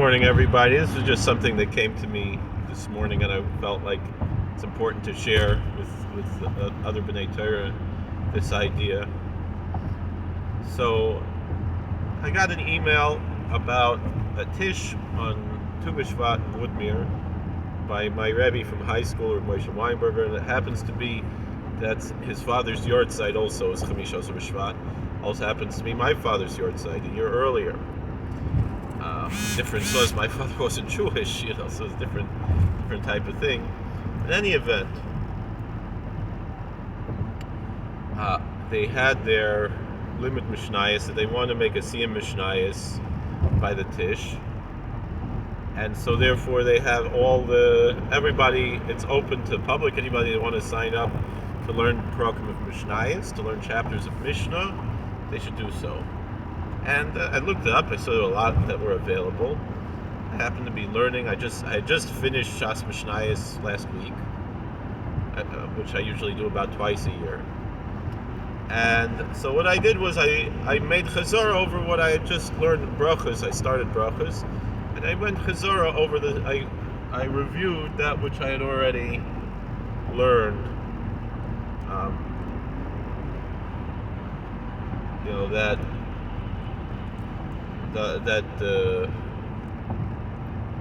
morning, everybody. This was just something that came to me this morning, and I felt like it's important to share with other B'nai Torah this idea. So I got an email about a tish on Tu B'Shvat in Woodmere by my Rebbe from high school, Moshe Weinberger, and it happens to be that his father's yard site also is Chamishos B'Shvat. Also happens to be my father's yard site a year earlier. Difference was my father wasn't Jewish, so it's different type of thing. In any event, they had their limit Mishnayos, so they want to make a Siyam Mishnayos by the Tish, and so therefore they have everybody. It's open to public. Anybody that want to sign up to learn Program of Mishnayos, to learn chapters of Mishnah, they should do so. And I looked it up. I saw a lot that were available. I happened to be learning. I had just finished Shas Mishnayos last week, which I usually do about twice a year. And so what I did was I made Chazorah over what I had just learned in Brachos. I started Brachos, and I went Chazorah over I reviewed that which I had already learned.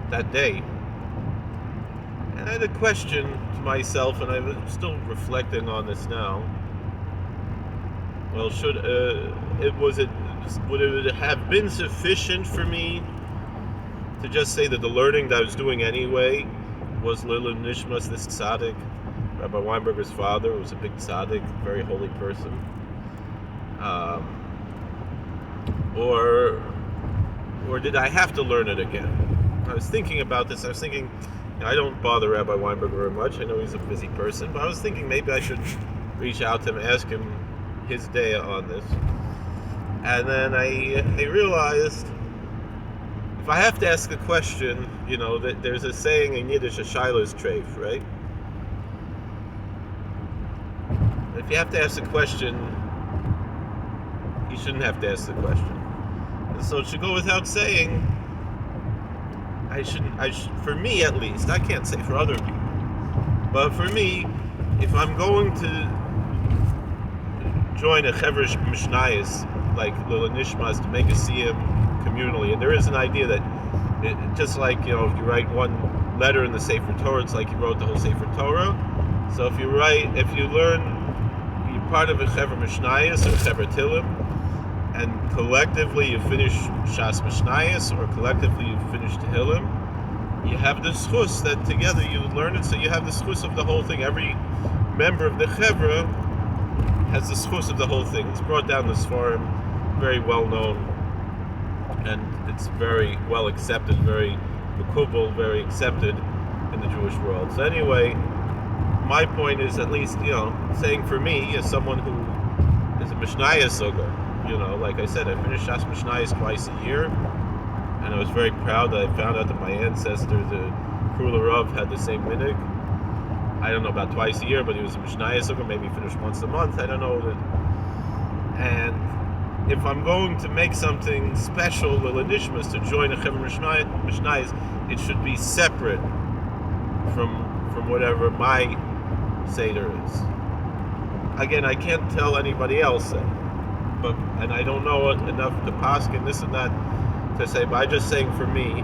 That day, and I had a question to myself, and I'm still reflecting on this now. Well, would it have been sufficient for me to just say that the learning that I was doing anyway was Lilin Nishmas, this tzaddik, Rabbi Weinberger's father, was a big tzaddik, very holy person, or did I have to learn it again? I was thinking about this. I was thinking, I don't bother Rabbi Weinberger very much. I know he's a busy person, but I was thinking maybe I should reach out to him, ask him his day on this. And then I realized, if I have to ask a question, that there's a saying in Yiddish, a shaylos treif, right? If you have to ask a question, you shouldn't have to ask the question. And so it should go without saying, for me at least, I can't say for other people, but for me, if I'm going to join a Chevrish Mishnayos, like Lila Nishmas, to make a Siyam communally, and there is an idea that just like, if you write one letter in the Sefer Torah, it's like you wrote the whole Sefer Torah. So if you learn, you're part of a Chevra Mishnayos or Chevra Tilim, and collectively you finish Shas Mishnayos, or collectively you finish Tehillim, you have the schus that together you learn it, so you have the schus of the whole thing. Every member of the Chevra has the schus of the whole thing. It's brought down this Sfarim, very well known, and it's very well accepted, very makubal, very accepted in the Jewish world. So anyway, my point is, at least, saying for me, as someone who is a Mishnayos Sugar, like I said, I finished Shas Mishnayos twice a year, and I was very proud that I found out that my ancestor, the Krula Rav, had the same minig. I don't know about twice a year, but he was a Mishnayos Sugar, maybe he finished once a month, I don't know. And if I'm going to make something special, L'Nishmas, to join a Chevra Mishnayos, it should be separate from whatever my Seder is. Again, I can't tell anybody else that. And I don't know enough to paskin this and that to say, but I'm just saying for me,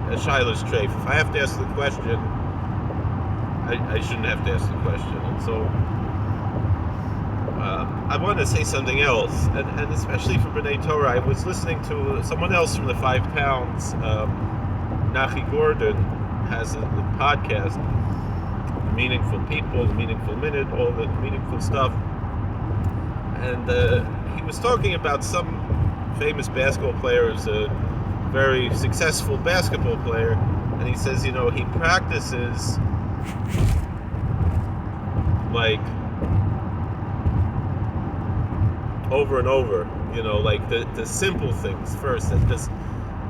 a shaylos treif, if I have to ask the question, I shouldn't have to ask the question. And so I want to say something else, and especially for B'nai Torah. I was listening to someone else from the 5 Pounds, Nachi Gordon, has a podcast, Meaningful People, The Meaningful Minute, all the meaningful stuff. And he was talking about some famous basketball player who's a very successful basketball player, and he says, he practices like over and over, like the simple things first, and just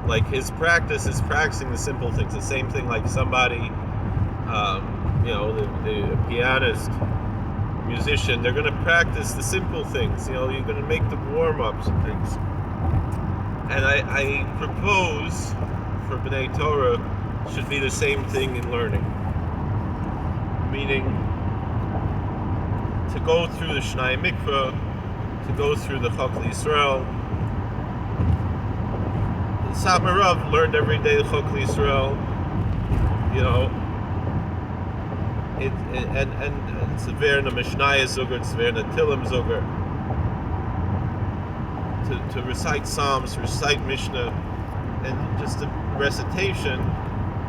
like his practice is practicing the simple things. The same thing like somebody, the pianist, musician, they're going to practice the simple things. You're going to make the warm-ups and things. And I propose for B'nai Torah should be the same thing in learning. Meaning to go through the Shnai Mikvah, to go through the Chok Yisrael. The Satmar Rav learned every day the Chok Yisrael. You know, and it's Verna Mishnaya Zuger, it's Verna Tilim Zuger. To recite Psalms, recite Mishnah, and just the recitation,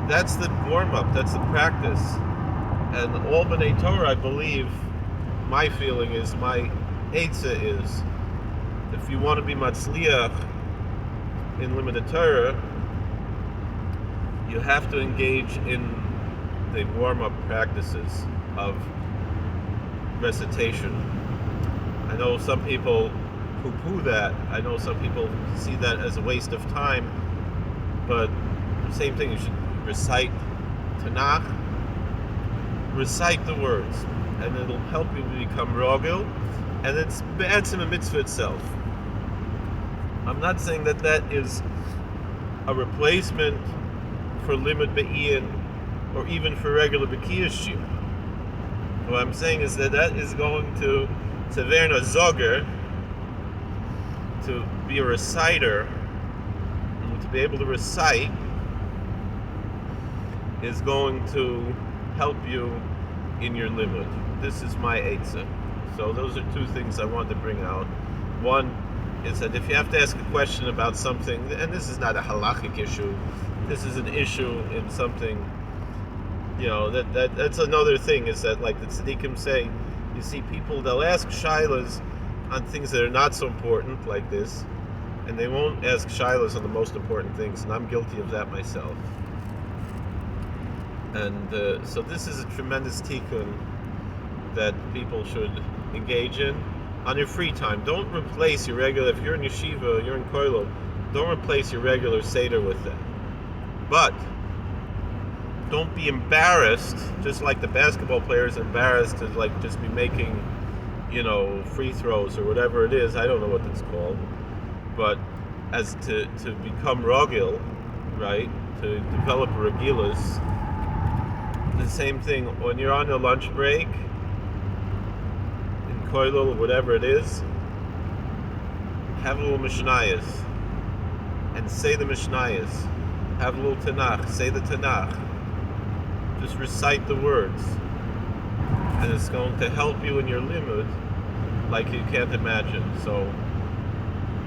that's the warm-up, that's the practice. And all B'nai Torah, I believe, my feeling is, my Eitzah is, if you want to be Matzliach in limited Torah, you have to engage in the warm-up practices of recitation. I know some people poo-poo that. I know some people see that as a waste of time, but same thing, you should recite Tanakh, recite the words, and it'll help you become rogil, and it's be'etzim a mitzvah itself. I'm not saying that that is a replacement for limud be'iyun or even for regular bekiyas shir. What I'm saying is that that is going to Verna Zoger, to be a reciter, to be able to recite, is going to help you in your limud. This is my eitzah. So those are two things I wanted to bring out. One is that if you have to ask a question about something, and this is not a halachic issue, this is an issue in something, you know, that's another thing, is that, like the tzaddikim say, you see people, they'll ask shaylas on things that are not so important, like this, and they won't ask shaylas on the most important things, and I'm guilty of that myself. And so this is a tremendous tikkun that people should engage in on your free time. Don't replace your regular, if you're in yeshiva, you're in kollel, don't replace your regular seder with that. But don't be embarrassed, just like the basketball players are embarrassed to like just be making, you know, free throws or whatever it is. I don't know what it's called, but as to become rogil, right? To develop a regilas. The same thing when you're on your lunch break in kollel, whatever it is. Have a little mishnayos and say the mishnayos. Have a little Tanakh, say the Tanakh. Just recite the words, and it's going to help you in your limud like you can't imagine. So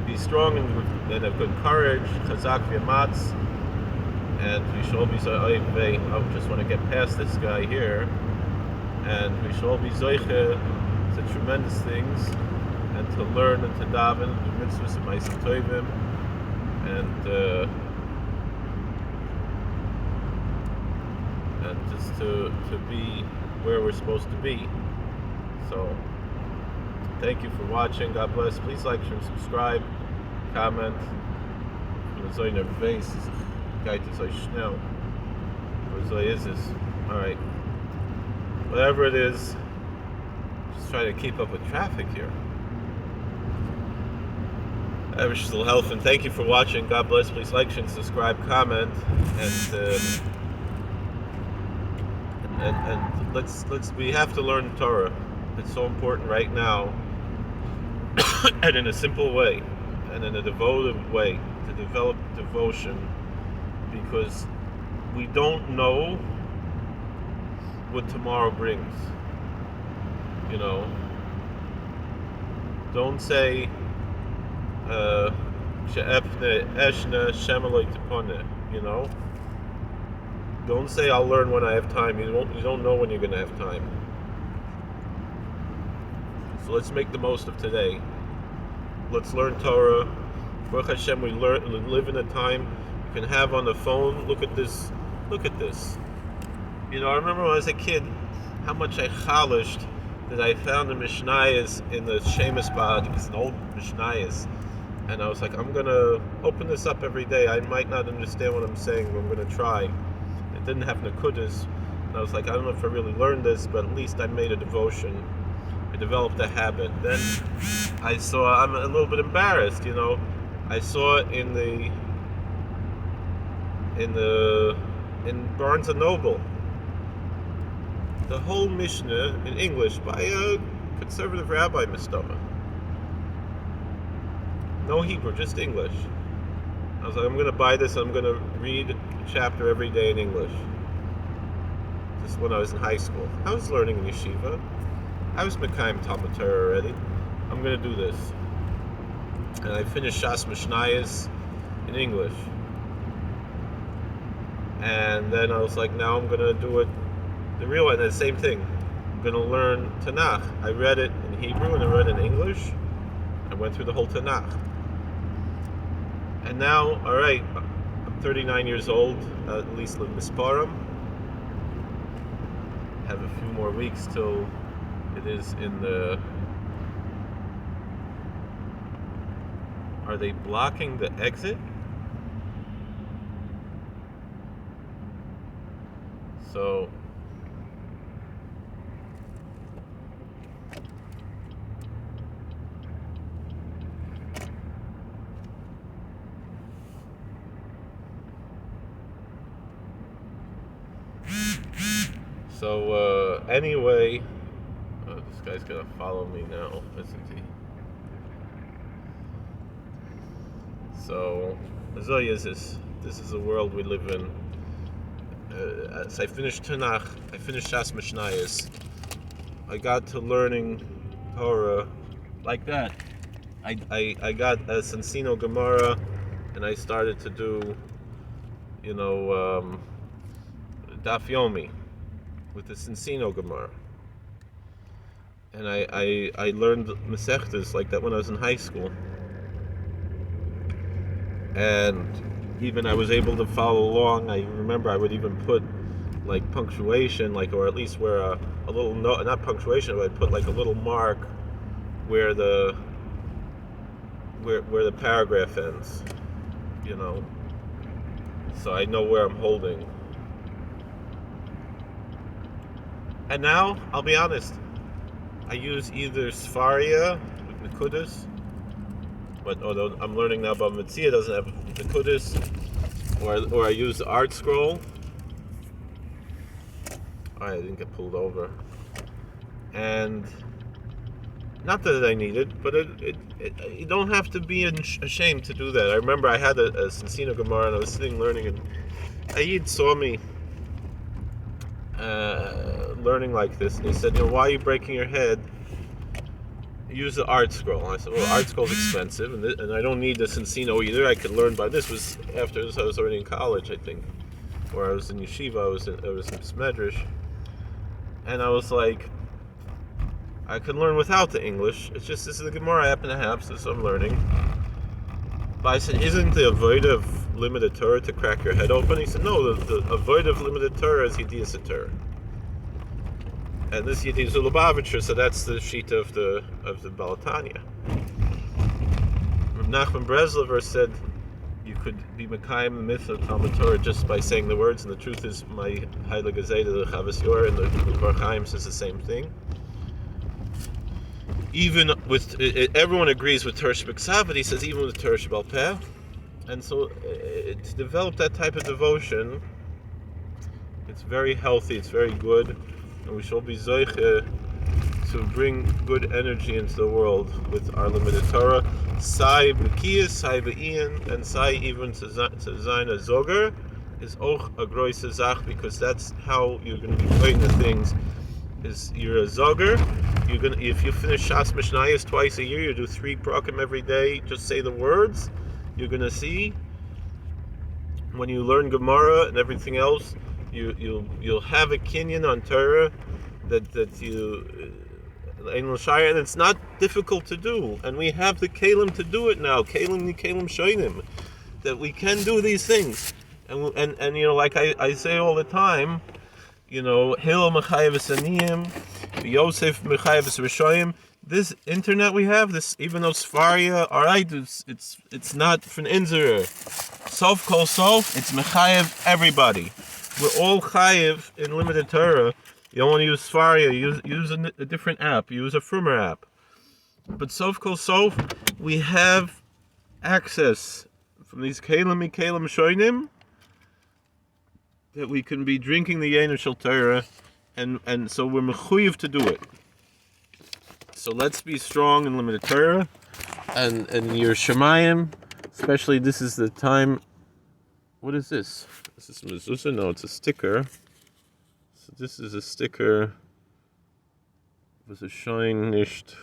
be strong and have good courage. Chazak v'yamatz, and we should all be zoiche. I just want to get past this guy here, and we should all be zoiche to tremendous things, and to learn and to daven, the mitzvahs and ma'asim tovim, and just to be where we're supposed to be. So thank you for watching. God bless. Please like, share, subscribe, comment. Alright. Whatever it is, just try to keep up with traffic here. Evershul health, and thank you for watching. God bless. Please like, share, subscribe, comment, and let's we have to learn Torah. It's so important right now, and in a simple way, and in a devoted way, to develop devotion, because we don't know what tomorrow brings. You know, don't say she'efne eshne shemaloi tipone. You know, don't say I'll learn when I have time. You don't know when you're going to have time. So let's make the most of today. Let's learn Torah. Baruch Hashem, we live in a time you can have on the phone. Look at this. Look at this. You know, I remember when I was a kid, how much I chalished that I found the Mishnayos in the Shemus Bad. It's an old Mishnayos. And I was like, I'm going to open this up every day. I might not understand what I'm saying, but I'm going to try. It didn't have Nakudas. And I was like, I don't know if I really learned this, but at least I made a devotion. I developed a habit. Then I saw, I'm a little bit embarrassed, you know. I saw it in Barnes and Noble, the whole Mishnah in English by a conservative rabbi, Mistama. No Hebrew, just English. I was like, I'm going to buy this. I'm going to read a chapter every day in English. Just when I was in high school. I was learning in yeshiva. I was Mekayim Talmud Torah already. I'm going to do this. And I finished Shas Mishnayos in English. And then I was like, now I'm going to do it the real one. And the same thing. I'm going to learn Tanakh. I read it in Hebrew and I read it in English. I went through the whole Tanakh. And now, all right, I'm 39 years old, at least live Misparam. Have a few more weeks till it is in the... Are they blocking the exit? So... So, anyway, this guy's gonna follow me now, isn't he? So, Zoya is this is the world we live in. As I finished Tanakh, I finished Shas Mishnayos, I got to learning Torah like that. I got a Sensino Gemara, and I started to do, Daf Yomi with the Sensino Gemara. And I learned Masechtas like that when I was in high school. And even I was able to follow along. I remember I would even put like punctuation, or at least where a little note, not punctuation, but I'd put like a little mark where the paragraph ends, so I know where I'm holding. And now, I'll be honest, I use either Sfaria with Nekudas, but although I'm learning now about Metzia doesn't have Nekudas, or I use the art scroll. I didn't get pulled over. And not that I need it, but you don't have to be ashamed to do that. I remember I had a Sensino Gemara and I was sitting learning, and Ayid saw me learning like this, and he said, why are you breaking your head? Use the art scroll. And I said, well, art scroll's expensive, and I don't need the Sensino either. I could learn by this. Was after this, I was already in college, I think, or I was in yeshiva. I was in Smedrish, and I was like, I could learn without the English. It's just this is the Gemara I happen to have, so this is what I'm learning. But I said, isn't the avoid of limited Torah to crack your head open? He said, no, the avoid of limited Torah is Yediyas Torah. And this Yediyas Lubavitcher, so that's the sheet of the Balatanya. Nachman Breslover said you could be Mekayim the myth of Talmud Torah just by saying the words, and the truth is my Heilige Zayda, the Chavas Yor, and the Dvar Chaim says the same thing. Even with, everyone agrees with Torah Shebeksav, but he says even with Torah Shebal Peh. And so to develop that type of devotion, it's very healthy, it's very good, and we shall be Zoiche to bring good energy into the world with our limited Torah. Sai B'kiyas, Sai B'Iyan, and Sai even to Zayin a Zoger is Och a Groise Zach, because that's how you're going to be fighting the things. Is you're a Zoger. You're gonna, if you finish Shas Mishnayos twice a year, you do 3 prakim every day, just say the words, you're gonna see when you learn Gemara and everything else, you'll have a kinyan on Torah that you and it's not difficult to do, and we have the kalim to do it now. Kalim shoinim, that we can do these things, and like I say all the time, Hillel Mechayev Saniyim, Yosef Mechayev Rishoyim. This internet we have, this, even though Sfaria, alright, it's not from Inzerer. Sof Kol Sof, it's Mechayev everybody. We're all Chayev in limited Torah. You don't want to use Sfaria, use a different app, use a Frumer app. But Sof Kol Sof, we have access from these Kalim Shoinim, that we can be drinking the Yain Shel Torah, and so we're mechuyev to do it. So let's be strong in limited Torah, and your Shemayim, especially this is the time. What is this? Is this mezuzah? No, it's a sticker. So this is a sticker. Was a shine nicht.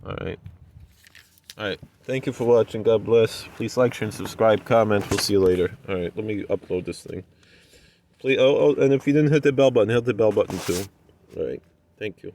All right. Thank you for watching. God bless. Please like, share, and subscribe. Comment. We'll see you later. All right. Let me upload this thing. Please. Oh, and if you didn't hit the bell button, hit the bell button too. All right. Thank you.